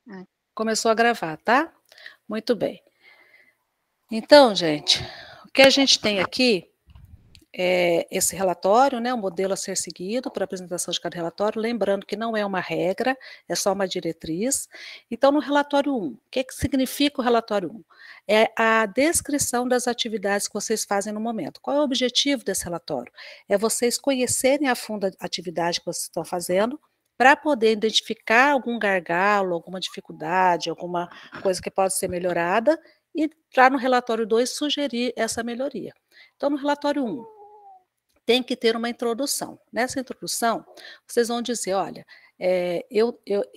Ah, começou a gravar, tá? Muito bem. Então, gente, o que a gente tem aqui é esse relatório, né, o modelo a ser seguido para a apresentação de cada relatório, lembrando que não é uma regra, é só uma diretriz. Então, no relatório 1, o que significa o relatório 1? É a descrição das atividades que vocês fazem no momento. Qual é o objetivo desse relatório? É vocês conhecerem a fundo a atividade que vocês estão fazendo, para poder identificar algum gargalo, alguma dificuldade, alguma coisa que pode ser melhorada, e para no relatório 2 sugerir essa melhoria. Então, no relatório 1, tem que ter uma introdução. Nessa introdução, vocês vão dizer: olha,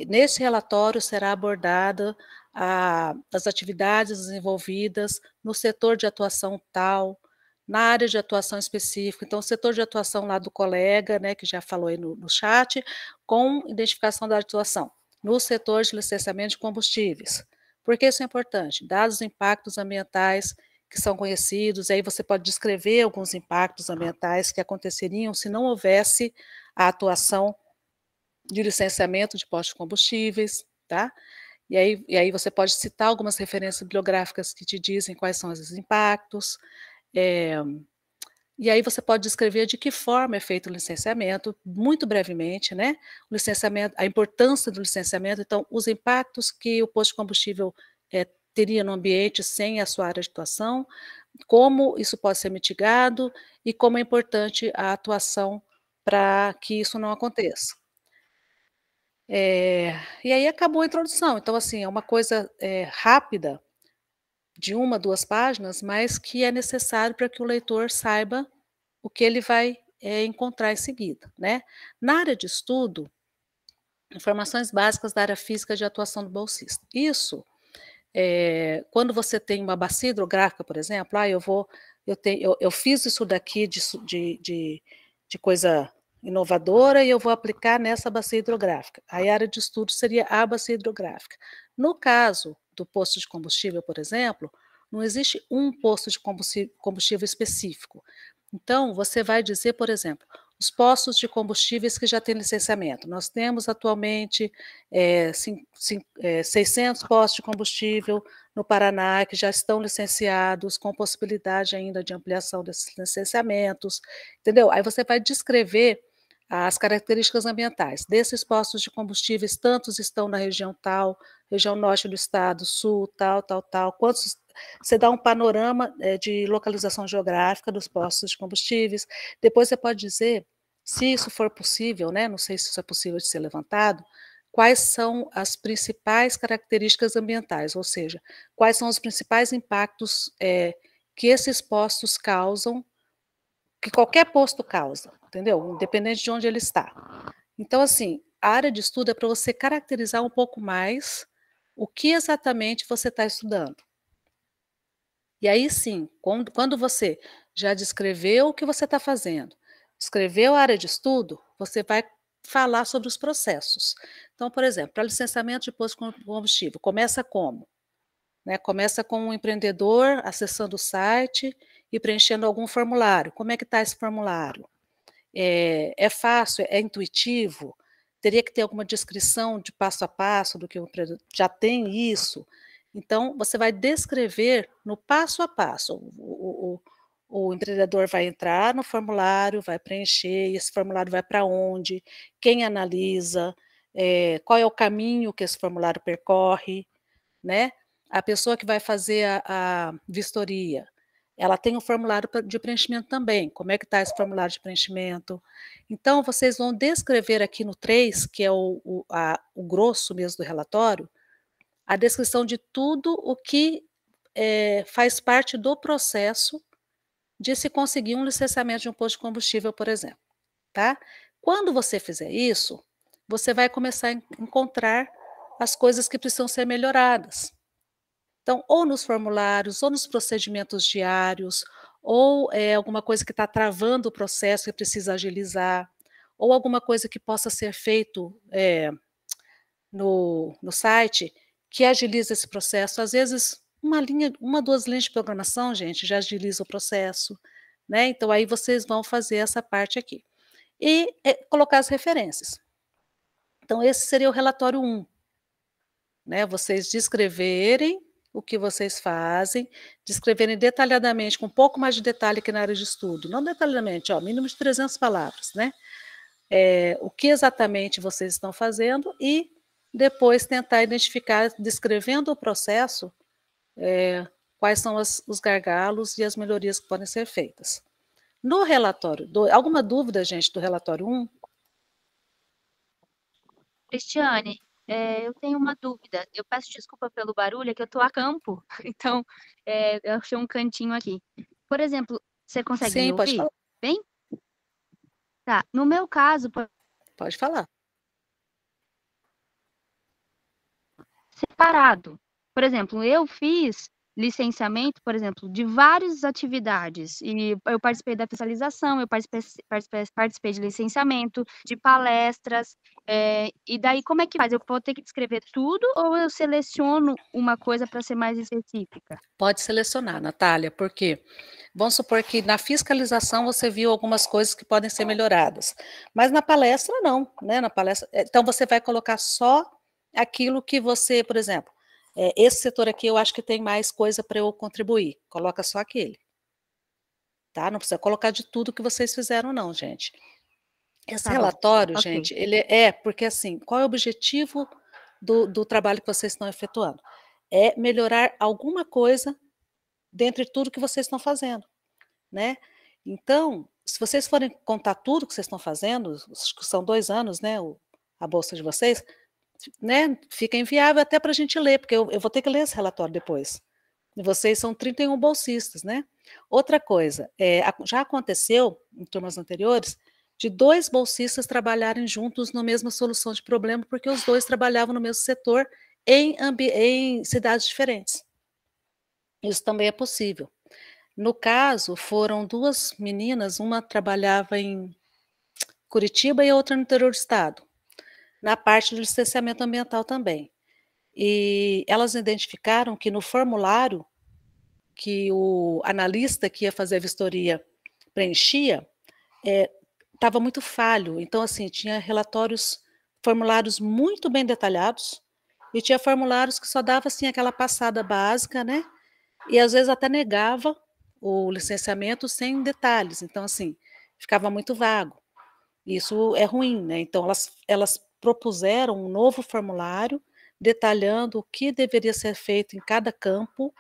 nesse relatório será abordada as atividades desenvolvidas no setor de atuação tal, na área de atuação específica. Então, o setor de atuação lá do colega, né, que já falou aí no chat, com identificação da atuação, no setor de licenciamento de combustíveis. Por que isso é importante? Dados os impactos ambientais que são conhecidos, aí você pode descrever alguns impactos ambientais que aconteceriam se não houvesse a atuação de licenciamento de postos de combustíveis, tá? E aí você pode citar algumas referências bibliográficas que te dizem quais são esses impactos, eh, e aí você pode descrever de que forma é feito o licenciamento, muito brevemente, né? O licenciamento, a importância do licenciamento, então, os impactos que o posto de combustível teria no ambiente sem a sua área de atuação, como isso pode ser mitigado e como é importante a atuação para que isso não aconteça. E aí acabou a introdução. Então, assim, é uma coisa rápida, de 1, 2 páginas, mas que é necessário para que o leitor saiba o que ele vai encontrar em seguida, né. Na área de estudo, informações básicas da área física de atuação do bolsista. Isso, quando você tem uma bacia hidrográfica, por exemplo, eu fiz isso daqui de coisa inovadora e eu vou aplicar nessa bacia hidrográfica. Aí a área de estudo seria a bacia hidrográfica. No caso do posto de combustível, por exemplo, não existe um posto de combustível específico. Então, você vai dizer, por exemplo, os postos de combustíveis que já têm licenciamento. Nós temos atualmente 600 postos de combustível no Paraná que já estão licenciados, com possibilidade ainda de ampliação desses licenciamentos, entendeu? Aí você vai descrever as características ambientais desses postos de combustíveis, tantos estão na região tal, região norte do estado, sul, tal, tal, tal, quantos. Você dá um panorama de localização geográfica dos postos de combustíveis. Depois você pode dizer, se isso for possível, né, não sei se isso é possível de ser levantado, quais são as principais características ambientais, ou seja, quais são os principais impactos que esses postos causam, que qualquer posto causa, entendeu? Independente de onde ele está. Então, assim, a área de estudo é para você caracterizar um pouco mais o que exatamente você está estudando. E aí sim, quando você já descreveu o que você está fazendo, descreveu a área de estudo, você vai falar sobre os processos. Então, por exemplo, para licenciamento de posto de combustível, começa como? Né, começa com um empreendedor acessando o site e preenchendo algum formulário. Como é que está esse formulário? É fácil? É intuitivo? Teria que ter alguma descrição de passo a passo do que o empreendedor já tem isso? Então, você vai descrever no passo a passo. O empreendedor vai entrar no formulário, vai preencher, e esse formulário vai para onde, quem analisa, qual é o caminho que esse formulário percorre, né. A pessoa que vai fazer a vistoria, ela tem um formulário de preenchimento também, como é que está esse formulário de preenchimento. Então vocês vão descrever aqui no 3, que é o grosso mesmo do relatório, a descrição de tudo o que, faz parte do processo de se conseguir um licenciamento de um posto de combustível, por exemplo, tá. Quando você fizer isso, você vai começar a encontrar as coisas que precisam ser melhoradas. Então, ou nos formulários, ou nos procedimentos diários, ou alguma coisa que está travando o processo e precisa agilizar, ou alguma coisa que possa ser feito no site que agiliza esse processo. Às vezes, 2 linhas de programação, gente, já agiliza o processo, né? Então, aí vocês vão fazer essa parte aqui. E colocar as referências. Então, esse seria o relatório 1. né, vocês descreverem o que vocês fazem, descreverem detalhadamente, com um pouco mais de detalhe que na área de estudo, não detalhadamente, ó, mínimo de 300 palavras, né, o que exatamente vocês estão fazendo e depois tentar identificar, descrevendo o processo, quais são os gargalos e as melhorias que podem ser feitas. No relatório, alguma dúvida, gente, do relatório 1? Cristiane, eu tenho uma dúvida. Eu peço desculpa pelo barulho, é que eu estou a campo, então eu achei um cantinho aqui. Por exemplo, você consegue me Sim, pode ouvir? falar. Bem? Tá. No meu caso, Pode falar. separado. Por exemplo, eu fiz licenciamento, por exemplo, de várias atividades, e eu participei da fiscalização, eu participei de licenciamento, de palestras, e daí como é que faz? Eu vou ter que descrever tudo ou eu seleciono uma coisa para ser mais específica? Pode selecionar, Natália, porque vamos supor que na fiscalização você viu algumas coisas que podem ser melhoradas, mas na palestra não, né? Na palestra, então você vai colocar só aquilo que você, por exemplo, esse setor aqui eu acho que tem mais coisa para eu contribuir. Coloca só aquele, tá? Não precisa colocar de tudo que vocês fizeram, não, gente. Esse Tá bom, relatório, ok. gente, ele é porque assim, qual é o objetivo do trabalho que vocês estão efetuando? É melhorar alguma coisa dentre tudo que vocês estão fazendo, né? Então, se vocês forem contar tudo que vocês estão fazendo, acho que são 2 anos, né, a bolsa de vocês, né, fica inviável até para a gente ler, porque eu vou ter que ler esse relatório depois. E vocês são 31 bolsistas, né? Outra coisa, já aconteceu, em turmas anteriores, de 2 bolsistas trabalharem juntos na mesma solução de problema, porque os 2 trabalhavam no mesmo setor em cidades diferentes. Isso também é possível. No caso, foram 2 meninas, uma trabalhava em Curitiba e a outra no interior do estado, na parte do licenciamento ambiental também. E elas identificaram que no formulário que o analista que ia fazer a vistoria preenchia, estava muito falho. Então, assim, tinha formulários muito bem detalhados, e tinha formulários que só dava assim aquela passada básica, né? E às vezes até negava o licenciamento sem detalhes. Então, assim, ficava muito vago. Isso é ruim, né? Então, elas propuseram um novo formulário detalhando o que deveria ser feito em cada campo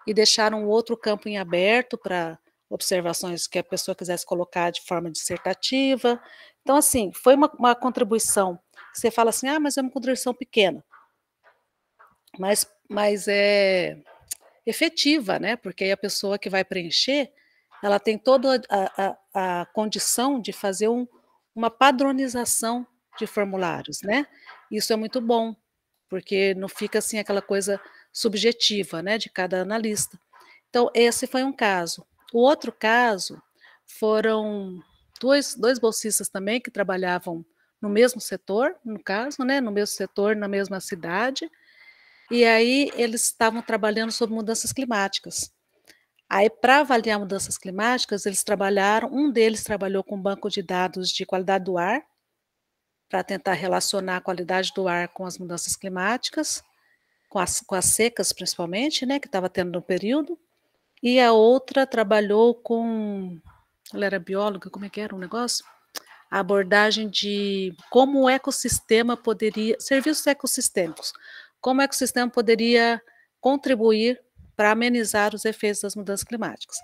e deixaram outro campo em aberto para observações que a pessoa quisesse colocar de forma dissertativa. Então, assim, foi uma contribuição. Você fala assim, ah, mas é uma contribuição pequena, mas é efetiva, né? Porque aí a pessoa que vai preencher, ela tem toda a condição de fazer uma padronização de formulários, né? Isso é muito bom, porque não fica assim aquela coisa subjetiva, né, de cada analista. Então, esse foi um caso. O outro caso foram dois bolsistas também que trabalhavam no mesmo setor, no caso, né, no mesmo setor, na mesma cidade, e aí eles estavam trabalhando sobre mudanças climáticas. Aí, para avaliar mudanças climáticas, um deles trabalhou com um banco de dados de qualidade do ar, para tentar relacionar a qualidade do ar com as mudanças climáticas, com as secas principalmente, né, que estava tendo no período, e a outra trabalhou com, ela era bióloga, como é que era o negócio? A abordagem de como o ecossistema poderia, serviços ecossistêmicos, como o ecossistema poderia contribuir para amenizar os efeitos das mudanças climáticas.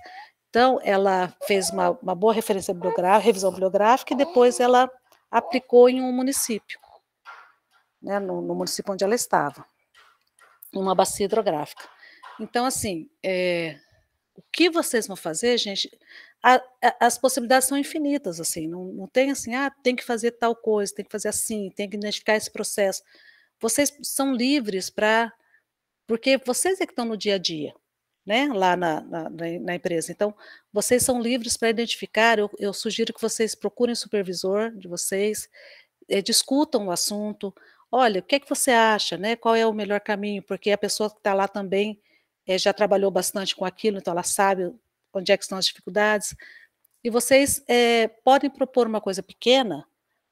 Então, ela fez uma boa revisão bibliográfica e depois ela aplicou em um município, né, no município onde ela estava, em uma bacia hidrográfica. Então, assim, o que vocês vão fazer, gente, as possibilidades são infinitas, assim, não tem assim, tem que fazer tal coisa, tem que fazer assim, tem que identificar esse processo. Vocês são livres porque vocês é que estão no dia a dia, né, lá na empresa. Então, vocês são livres para identificar, eu sugiro que vocês procurem o supervisor de vocês, discutam o assunto. Olha, o que é que você acha, né? Qual é o melhor caminho? Porque a pessoa que está lá também já trabalhou bastante com aquilo, então ela sabe onde é que estão as dificuldades. E vocês podem propor uma coisa pequena,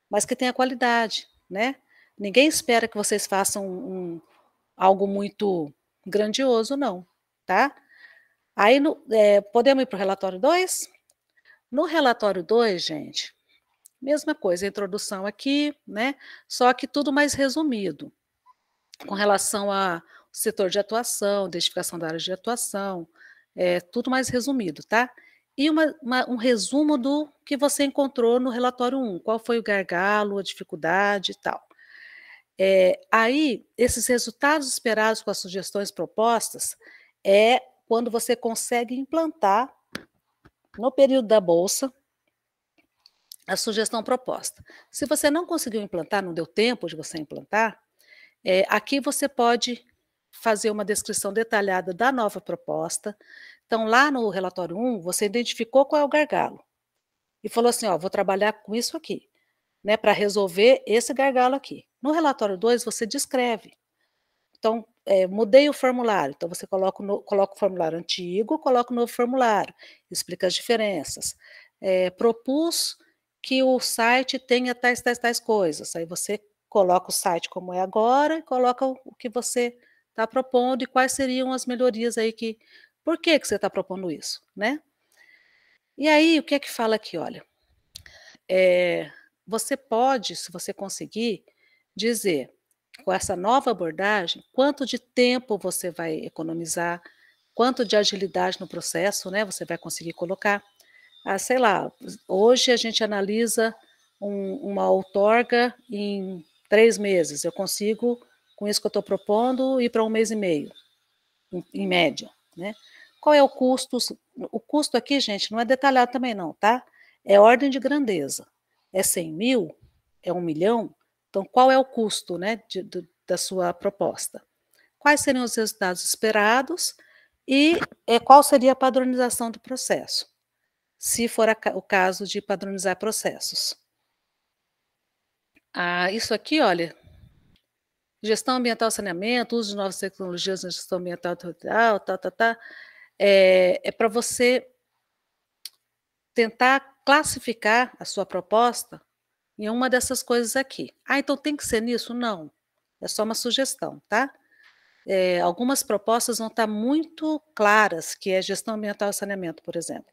mas que tenha qualidade, né? Ninguém espera que vocês façam algo muito grandioso não, tá. Aí podemos ir para o relatório 2? No relatório 2, gente, mesma coisa, a introdução aqui, né, só que tudo mais resumido, com relação ao setor de atuação, identificação da área de atuação, tudo mais resumido, tá. E um resumo do que você encontrou no relatório 1, qual foi o gargalo, a dificuldade e tal. Aí, esses resultados esperados com as sugestões propostas, é quando você consegue implantar, no período da bolsa, a sugestão proposta. Se você não conseguiu implantar, não deu tempo de você implantar, aqui você pode fazer uma descrição detalhada da nova proposta. Então, lá no relatório 1, você identificou qual é o gargalo e falou assim: ó, vou trabalhar com isso aqui, né, para resolver esse gargalo aqui. No relatório 2, você descreve. Então, mudei o formulário, então você coloca o formulário antigo, coloca o novo formulário, explica as diferenças. Propus que o site tenha tais coisas, aí você coloca o site como é agora e coloca o que você está propondo e quais seriam as melhorias aí por que você está propondo isso, né. E aí, o que é que fala aqui, olha, você pode, se você conseguir, dizer, com essa nova abordagem, quanto de tempo você vai economizar, quanto de agilidade no processo, né, você vai conseguir colocar. Sei lá, hoje a gente analisa uma outorga em 3 meses, eu consigo, com isso que eu estou propondo, ir para 1 mês e meio, em média, né. Qual é o custo? O custo aqui, gente, não é detalhado também não, tá? É ordem de grandeza. É 100.000? É 1.000.000? Então qual é o custo, né, da sua proposta? Quais seriam os resultados esperados e, qual seria a padronização do processo, se for o caso de padronizar processos. Isso aqui, olha, gestão ambiental e saneamento, uso de novas tecnologias na gestão ambiental e territorial, é para você tentar classificar a sua proposta em uma dessas coisas aqui. Então tem que ser nisso? Não, é só uma sugestão, tá. Algumas propostas vão estar muito claras, que é gestão ambiental e saneamento, por exemplo.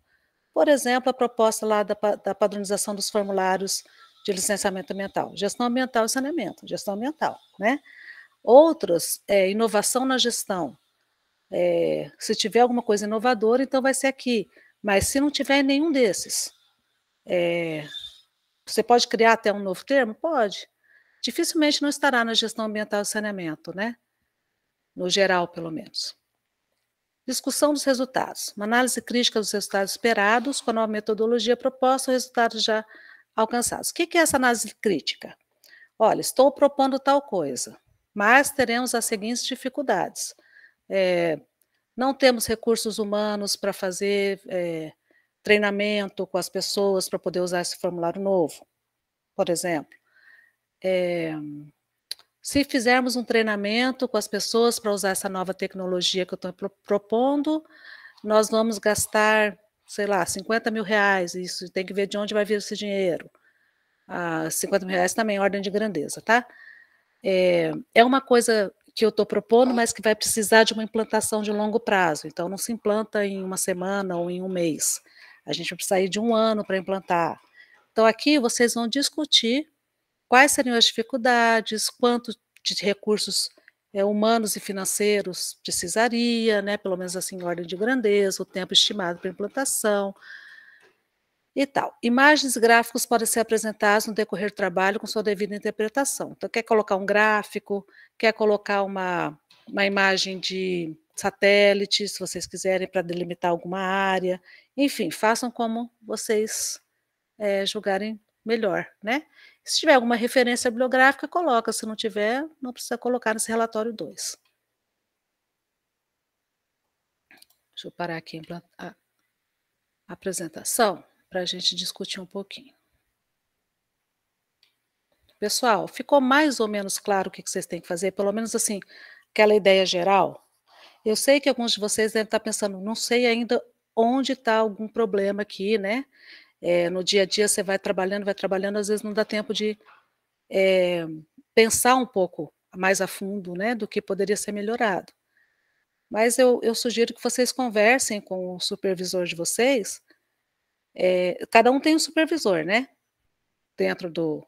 Por exemplo, a proposta lá da padronização dos formulários de licenciamento ambiental, gestão ambiental e saneamento, gestão ambiental, né. Outras, inovação na gestão, se tiver alguma coisa inovadora, então vai ser aqui, mas se não tiver nenhum desses, você pode criar até um novo termo? Pode. Dificilmente não estará na gestão ambiental e saneamento, né, no geral, pelo menos. Discussão dos resultados. Uma análise crítica dos resultados esperados com a nova metodologia proposta ou resultados já alcançados. O que é essa análise crítica? Olha, estou propondo tal coisa, mas teremos as seguintes dificuldades. Não temos recursos humanos para fazer treinamento com as pessoas para poder usar esse formulário novo, por exemplo. Se fizermos um treinamento com as pessoas para usar essa nova tecnologia que eu estou propondo, nós vamos gastar, sei lá, R$50.000, isso tem que ver de onde vai vir esse dinheiro. R$50.000 também, ordem de grandeza, tá? É uma coisa que eu estou propondo, mas que vai precisar de uma implantação de longo prazo, então não se implanta em uma semana ou em um mês. A gente vai precisar de 1 ano para implantar. Então aqui vocês vão discutir quais seriam as dificuldades, quanto de recursos humanos e financeiros precisaria, né, pelo menos assim em ordem de grandeza, o tempo estimado para implantação e tal. Imagens e gráficos podem ser apresentados no decorrer do trabalho com sua devida interpretação. Então, quer colocar um gráfico, quer colocar uma imagem de satélite, se vocês quiserem, para delimitar alguma área. Enfim, façam como vocês julgarem melhor, né. Se tiver alguma referência bibliográfica, coloca, se não tiver, não precisa colocar nesse relatório 2. Deixa eu parar aqui a apresentação, para a gente discutir um pouquinho. Pessoal, ficou mais ou menos claro o que vocês têm que fazer? Pelo menos assim, aquela ideia geral? Eu sei que alguns de vocês devem estar pensando, não sei ainda onde está algum problema aqui, né. No dia a dia você vai trabalhando, às vezes não dá tempo de pensar um pouco mais a fundo, né, do que poderia ser melhorado. Mas eu sugiro que vocês conversem com o supervisor de vocês, cada um tem um supervisor, né, dentro do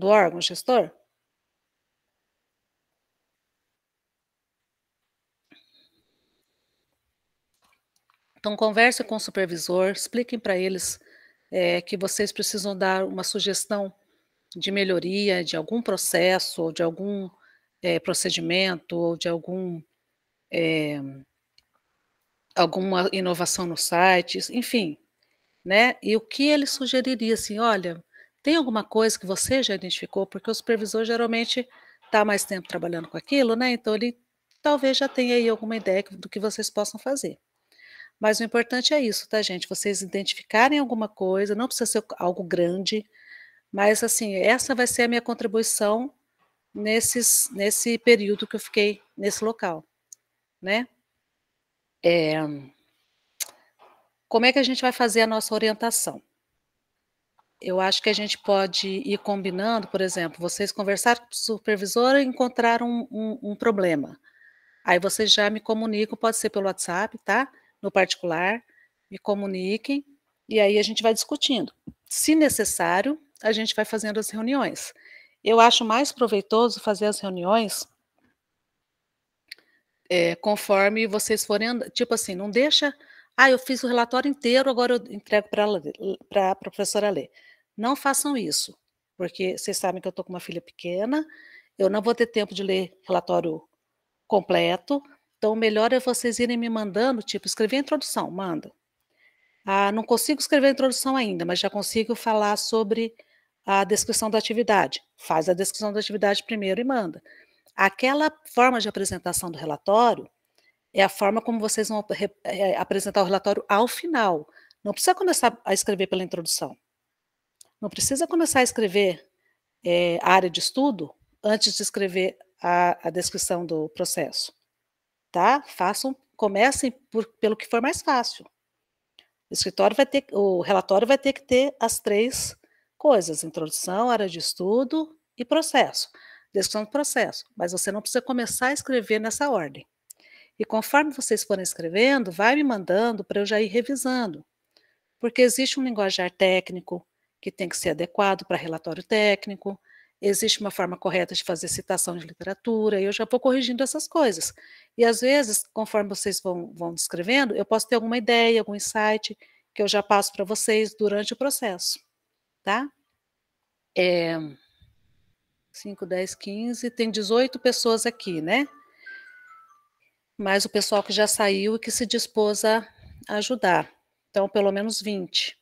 órgão gestor. Então converse com o supervisor, expliquem para eles, que vocês precisam dar uma sugestão de melhoria de algum processo, ou de algum, procedimento, ou de alguma inovação no site, enfim, né, e o que ele sugeriria, assim: "Olha, tem alguma coisa que você já identificou?", porque o supervisor geralmente está mais tempo trabalhando com aquilo, né, então ele talvez já tenha aí alguma ideia do que vocês possam fazer. Mas o importante é isso, tá gente, vocês identificarem alguma coisa, não precisa ser algo grande, mas assim, essa vai ser a minha contribuição nesse período que eu fiquei nesse local, né. Como é que a gente vai fazer a nossa orientação? Eu acho que a gente pode ir combinando, por exemplo, vocês conversaram com o supervisor e encontraram um problema. Aí vocês já me comunicam, pode ser pelo WhatsApp, tá, no particular, me comuniquem, e aí a gente vai discutindo. Se necessário, a gente vai fazendo as reuniões. Eu acho mais proveitoso fazer as reuniões, conforme vocês forem tipo assim, não deixa: "Ah, eu fiz o relatório inteiro, agora eu entrego para ela para a professora ler". Não façam isso, porque vocês sabem que eu estou com uma filha pequena, eu não vou ter tempo de ler relatório completo, então o melhor é vocês irem me mandando, tipo, escrever a introdução, manda. "Ah, não consigo escrever a introdução ainda, mas já consigo falar sobre a descrição da atividade". Faz a descrição da atividade primeiro e manda. Aquela forma de apresentação do relatório é a forma como vocês vão apresentar o relatório ao final. Não precisa começar a escrever pela introdução. Não precisa começar a escrever, a área de estudo antes de escrever a descrição do processo, tá. Comecem pelo que for mais fácil. O relatório vai ter que ter as 3 coisas: introdução, área de estudo e processo, descrição do processo, mas você não precisa começar a escrever nessa ordem. E conforme vocês forem escrevendo, vai me mandando para eu já ir revisando, porque existe um linguajar técnico que tem que ser adequado para relatório técnico, existe uma forma correta de fazer citação de literatura, e eu já vou corrigindo essas coisas. E às vezes, conforme vocês vão descrevendo, eu posso ter alguma ideia, algum insight, que eu já passo para vocês durante o processo, tá. Eh, 5, 10, 15, tem 18 pessoas aqui, né, mais o pessoal que já saiu e que se dispôs a ajudar, então pelo menos 20.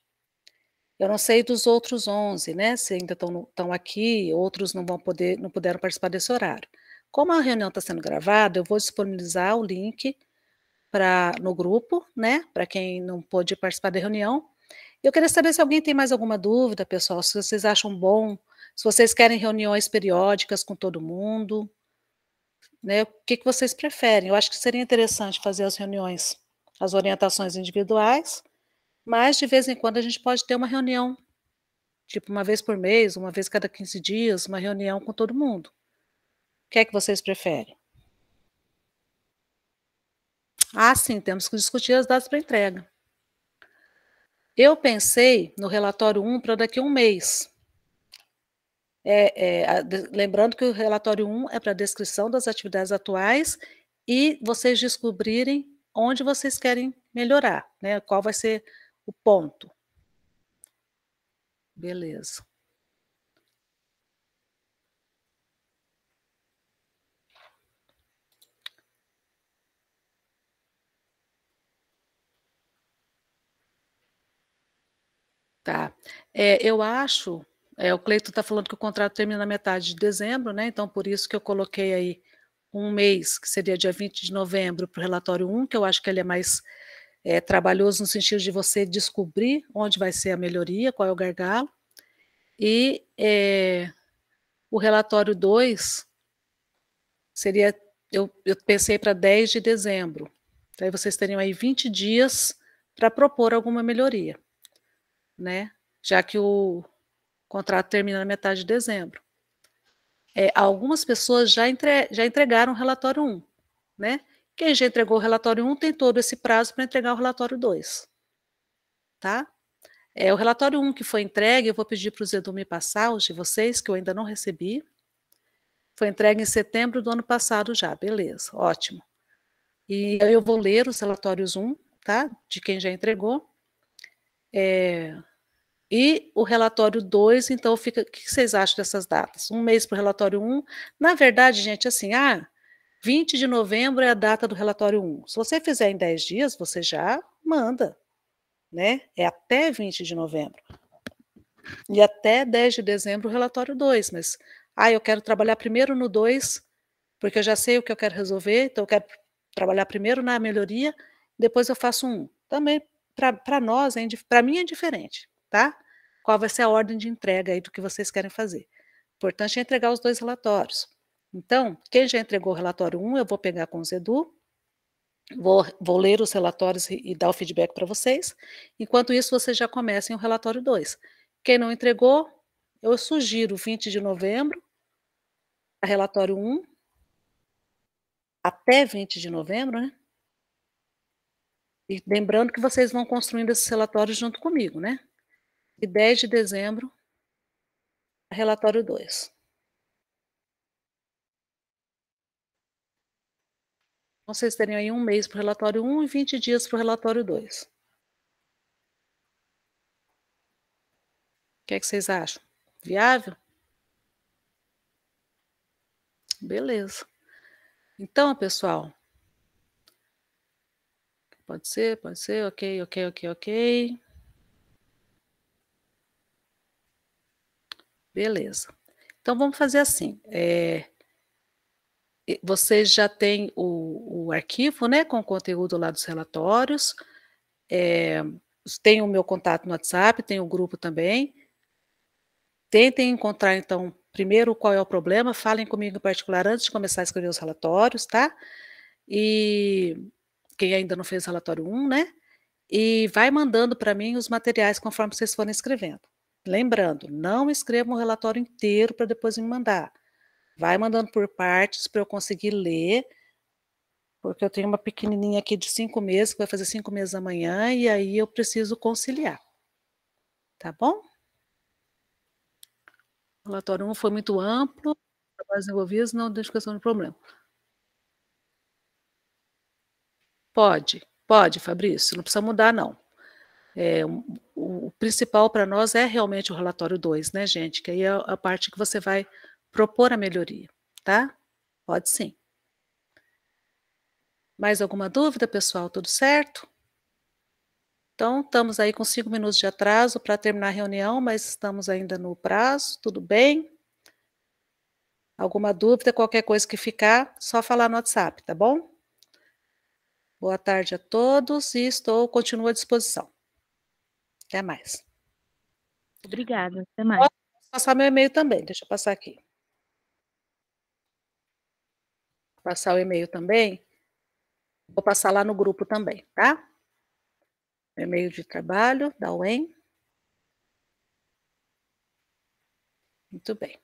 Eu não sei dos outros 11, né, se ainda estão aqui, outros não puderam participar desse horário. Como a reunião está sendo gravada, eu vou disponibilizar o link no grupo, né, para quem não pôde participar da reunião. Eu queria saber se alguém tem mais alguma dúvida, pessoal, se vocês acham bom, se vocês querem reuniões periódicas com todo mundo, né, o que que vocês preferem? Eu acho que seria interessante fazer as reuniões, as orientações individuais, mas de vez em quando a gente pode ter uma reunião, tipo uma vez por mês, uma vez cada 15 dias, uma reunião com todo mundo. O que é que vocês preferem? Ah, sim, temos que discutir as datas para entrega. Eu pensei no relatório 1 para daqui a um mês. Lembrando que o relatório 1 é para descrição das atividades atuais e vocês descobrirem onde vocês querem melhorar, né, qual vai ser o ponto. Beleza. Tá. Eu acho, o Cleiton está falando que o contrato termina na metade de dezembro, né, então por isso que eu coloquei aí um mês, que seria dia 20 de novembro, para o relatório 1, que eu acho que ele é mais, trabalhoso no sentido de você descobrir onde vai ser a melhoria, qual é o gargalo. E, o relatório 2 seria, eu pensei para 10 de dezembro. Então aí vocês teriam aí 20 dias para propor alguma melhoria, né, já que o contrato termina na metade de dezembro. algumas pessoas já entregaram o relatório 1, né. Quem já entregou o relatório 1 tem todo esse prazo para entregar o relatório 2, tá. O relatório 1 que foi entregue, eu vou pedir para o Zedu me passar, os de vocês, que eu ainda não recebi. Foi entregue em setembro do ano passado já, beleza, ótimo. E eu vou ler os relatórios 1, tá, de quem já entregou. E o relatório 2, então fica, o que vocês acham dessas datas? 1 mês para o relatório 1. Na verdade, gente, assim, 20 de novembro é a data do relatório 1. Se você fizer em 10 dias, você já manda, né, é até 20 de novembro. E até 10 de dezembro o relatório 2, mas, eu quero trabalhar primeiro no 2, porque eu já sei o que eu quero resolver, então eu quero trabalhar primeiro na melhoria, depois eu faço 1. Também para nós, para mim é indiferente, tá? Qual vai ser a ordem de entrega aí do que vocês querem fazer. O importante é entregar os 2 relatórios. Então, quem já entregou o relatório 1, eu vou pegar com o Zedu, vou ler os relatórios e dar o feedback para vocês. Enquanto isso, vocês já comecem o relatório 2. Quem não entregou, eu sugiro 20 de novembro, a relatório 1, até 20 de novembro, né? E lembrando que vocês vão construindo esses relatórios junto comigo, né? E 10 de dezembro, relatório 2. Então, vocês teriam aí 1 mês para o relatório 1 e 20 dias para o relatório 2. O que é que vocês acham? Viável? Beleza. Então, pessoal, pode ser, ok, ok, ok, ok. Beleza. Então vamos fazer assim, vocês já têm o arquivo, né, com o conteúdo lá dos relatórios, tem o meu contato no WhatsApp, tem o grupo também. Tentem encontrar então, primeiro qual é o problema, falem comigo em particular antes de começar a escrever os relatórios, tá. E quem ainda não fez relatório 1, né, e vai mandando para mim os materiais conforme vocês forem escrevendo. Lembrando, não escrevam o relatório inteiro para depois me mandar. Vai mandando por partes para eu conseguir ler, porque eu tenho uma pequenininha aqui de 5 meses, que vai fazer 5 meses amanhã, e aí eu preciso conciliar. Tá bom? O relatório 1 foi muito amplo, trabalhos envolvidos, não identificação de problema. Pode, Fabrício, não precisa mudar não. O principal para nós é realmente o relatório 2, né, gente, que aí é a parte que você vai propor a melhoria, tá? Pode sim. Mais alguma dúvida, pessoal? Tudo certo? Então, estamos aí com 5 minutos de atraso para terminar a reunião, mas estamos ainda no prazo, tudo bem? Alguma dúvida, qualquer coisa que ficar, só falar no WhatsApp, tá bom? Boa tarde a todos e continuo à disposição. Até mais. Obrigada, até mais. Posso passar meu e-mail também, deixa eu passar aqui. Passar o e-mail também, vou passar lá no grupo também, tá? E-mail de trabalho da UEM. Muito bem.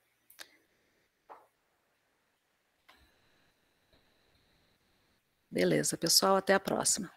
Beleza, pessoal, até a próxima.